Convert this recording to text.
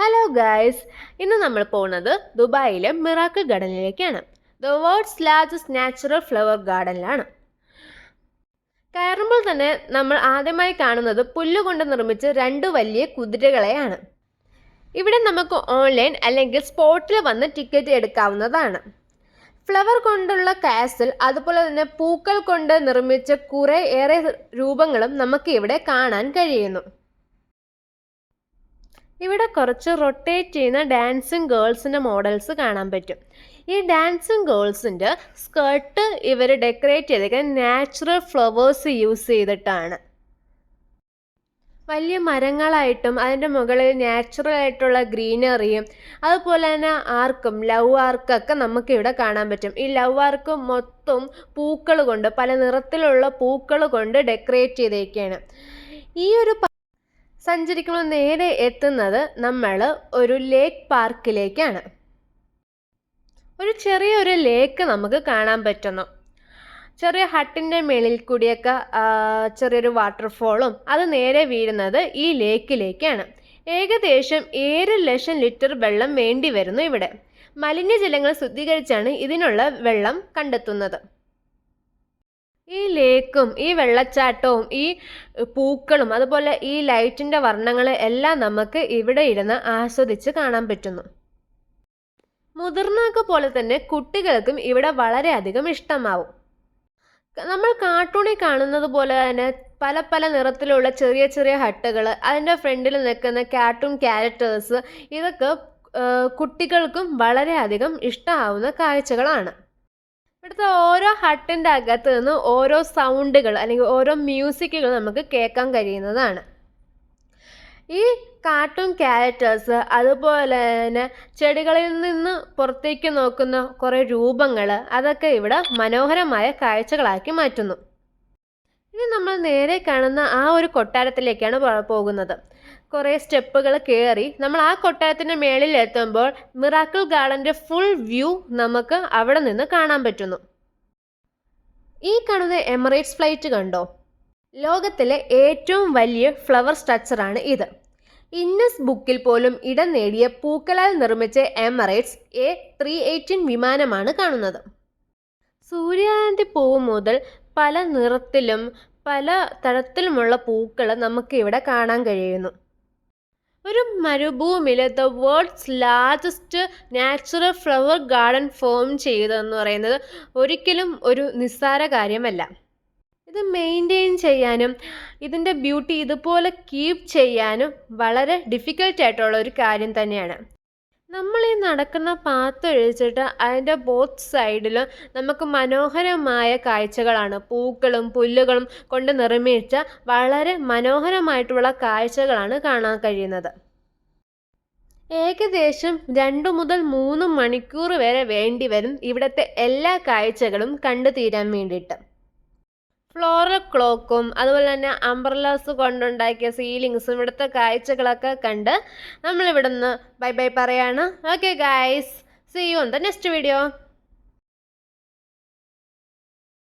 Hello guys, ഇന്ന് നമ്മൾ പോകുന്നത് ദുബായിലെ മിറാക്കിൾ ഗാർഡനിലേക്കാണ്. The world's largest natural flower ഗാർഡനിലാണ്. കയറുമ്പോൾ തന്നെ നമ്മൾ ആദ്യമായി കാണുന്നത് പുല്ലുകൊണ്ട് നിർമ്മിച്ച രണ്ട് വലിയ കുതിരകളെയാണ്. ഇവിടെ നമുക്ക് ഓൺലൈൻ അല്ലെങ്കിൽ സ്പോട്ടിൽ വന്ന് ടിക്കറ്റ് എടുക്കാവുന്നതാണ്. ഫ്ലവർ കൊണ്ടുള്ള കാസിൽ, അതുപോലെ തന്നെ പൂക്കൾ കൊണ്ട് നിർമ്മിച്ച ഏറെ രൂപങ്ങളും നമുക്ക് ഇവിടെ കാണാൻ കഴിയുന്നു. ഇവിടെ കുറച്ച് റൊട്ടേറ്റ് ചെയ്യുന്ന ഡാൻസിങ് ഗേൾസിൻ്റെ മോഡൽസ് കാണാൻ പറ്റും. ഈ ഡാൻസിങ് ഗേൾസിൻ്റെ സ്കേർട്ട് ഇവർ ഡെക്കറേറ്റ് ചെയ്തേക്കുന്നത് നാച്ചുറൽ ഫ്ലവേഴ്സ് യൂസ് ചെയ്തിട്ടാണ്. വലിയ മരങ്ങളായിട്ടും അതിൻ്റെ മുകളിൽ നാച്ചുറൽ ആയിട്ടുള്ള ഗ്രീനറിയും അതുപോലെ തന്നെ ലവ് ആർക്കൊക്കെ നമുക്കിവിടെ കാണാൻ പറ്റും. ഈ ലവ് ആർക്ക് മൊത്തം പൂക്കൾ കൊണ്ട്, പല നിറത്തിലുള്ള പൂക്കൾ കൊണ്ട് ഡെക്കറേറ്റ് ചെയ്തേക്കാണ്. ഈ ഒരു സഞ്ചരിക്കുമ്പോൾ നേരെ എത്തുന്നത് നമ്മൾ ഒരു ലേക്ക് പാർക്കിലേക്കാണ്. ചെറിയൊരു ലേക്ക് നമുക്ക് കാണാൻ പറ്റുന്നു. ചെറിയ ഹട്ടിൻ്റെ മേളിൽ കൂടിയൊക്കെ ചെറിയൊരു വാട്ടർഫോളും അത് നേരെ വീഴുന്നത് ഈ ലേക്കിലേക്കാണ്. ഏകദേശം 7 ലക്ഷം ലിറ്റർ വെള്ളം വേണ്ടി വരുന്നു ഇവിടെ. മലിനജലങ്ങൾ ശുദ്ധീകരിച്ചാണ് ഇതിനുള്ള വെള്ളം കണ്ടെത്തുന്നത്. ഈ ലേക്കും ഈ വെള്ളച്ചാട്ടവും ഈ പൂക്കളും അതുപോലെ ഈ ലൈറ്റിൻ്റെ വർണ്ണങ്ങൾ എല്ലാം നമുക്ക് ഇവിടെ ഇരുന്ന് ആസ്വദിച്ച് കാണാൻ പറ്റുന്നു. മുതിർന്നതൊക്കെ പോലെ തന്നെ കുട്ടികൾക്കും ഇവിടെ വളരെയധികം ഇഷ്ടമാവും. നമ്മൾ കാർട്ടൂണിൽ കാണുന്നത് പോലെ തന്നെ പല പല നിറത്തിലുള്ള ചെറിയ ചെറിയ ഹട്ടുകൾ, അതിൻ്റെ ഫ്രണ്ടിൽ നിൽക്കുന്ന കാർട്ടൂൺ ക്യാരക്ടേഴ്സ്, ഇതൊക്കെ കുട്ടികൾക്കും വളരെയധികം ഇഷ്ടമാവുന്ന കാഴ്ചകളാണ്. ഇവിടുത്തെ ഓരോ ഹട്ടിൻ്റെ അകത്ത് നിന്ന് ഓരോ സൗണ്ടുകൾ അല്ലെങ്കിൽ ഓരോ മ്യൂസിക്കുകൾ നമുക്ക് കേൾക്കാൻ കഴിയുന്നതാണ്. ഈ കാർട്ടൂൺ ക്യാരക്ടേഴ്സ്, അതുപോലെ തന്നെ ചെടികളിൽ നിന്ന് പുറത്തേക്ക് നോക്കുന്ന കുറേ രൂപങ്ങൾ, അതൊക്കെ ഇവിടെ മനോഹരമായ കാഴ്ചകളാക്കി മാറ്റുന്നു. ഇനി നമ്മൾ നേരെ കാണുന്ന ആ ഒരു കൊട്ടാരത്തിലേക്കാണ് പോകുന്നത്. കുറേ സ്റ്റെപ്പുകൾ കയറി നമ്മൾ ആ കൊട്ടാരത്തിൻ്റെ മേളിൽ എത്തുമ്പോൾ മിറാക്കിൾ ഗാർഡൻ്റെ ഫുൾ വ്യൂ നമുക്ക് അവിടെ നിന്ന് കാണാൻ പറ്റുന്നു. ഈ കാണുന്ന എമിറേറ്റ്സ് ഫ്ലൈറ്റ് കണ്ടോ? ലോകത്തിലെ ഏറ്റവും വലിയ ഫ്ലവർ സ്ട്രക്ചറാണ് ഇത്. ഇന്നസ് ബുക്കിൽ പോലും ഇടം നേടിയ പൂക്കളാൽ നിർമ്മിച്ച എമിറേറ്റ്സ് A318 വിമാനമാണ് കാണുന്നത്. സൂര്യകാന്തി പൂവ് മുതൽ പല നിറത്തിലും പല തരത്തിലുമുള്ള പൂക്കൾ നമുക്ക് ഇവിടെ കാണാൻ കഴിയുന്നു. ഒരു മരുഭൂമിയിൽ the world's largest natural flower garden form ചെയ്തതെന്ന് പറയുന്നത് ഒരിക്കലും ഒരു നിസ്സാര കാര്യമല്ല. ഇത് മെയിൻറ്റെയിൻ ചെയ്യാനും ഇതിൻ്റെ ബ്യൂട്ടി ഇതുപോലെ കീപ്പ് ചെയ്യാനും വളരെ ഡിഫിക്കൽട്ടായിട്ടുള്ള ഒരു കാര്യം തന്നെയാണ്. നമ്മൾ ഈ നടക്കുന്ന പാത്ത് ഒഴിച്ചിട്ട് അതിൻ്റെ ബോത്ത് സൈഡിലും നമുക്ക് മനോഹരമായ കാഴ്ചകളാണ്. പൂക്കളും പുല്ലുകളും കൊണ്ട് നിർമ്മിച്ച വളരെ മനോഹരമായിട്ടുള്ള കാഴ്ചകളാണ് കാണാൻ കഴിയുന്നത്. ഏകദേശം 2 മുതൽ 3 മണിക്കൂർ വരെ വേണ്ടി വരും ഇവിടുത്തെ എല്ലാ കാഴ്ചകളും കണ്ടു തീരാൻ വേണ്ടിയിട്ട്. ഫ്ലോറൽ ക്ലോക്കും അതുപോലെ തന്നെ അംബ്രല്ലാസ് കൊണ്ടുണ്ടാക്കിയ സീലിങ്സും ഇവിടുത്തെ കാഴ്ചകളൊക്കെ കണ്ട് നമ്മളിവിടുന്ന് ബൈ ബൈ പറയാണ്. Okay guys, see you on the next video.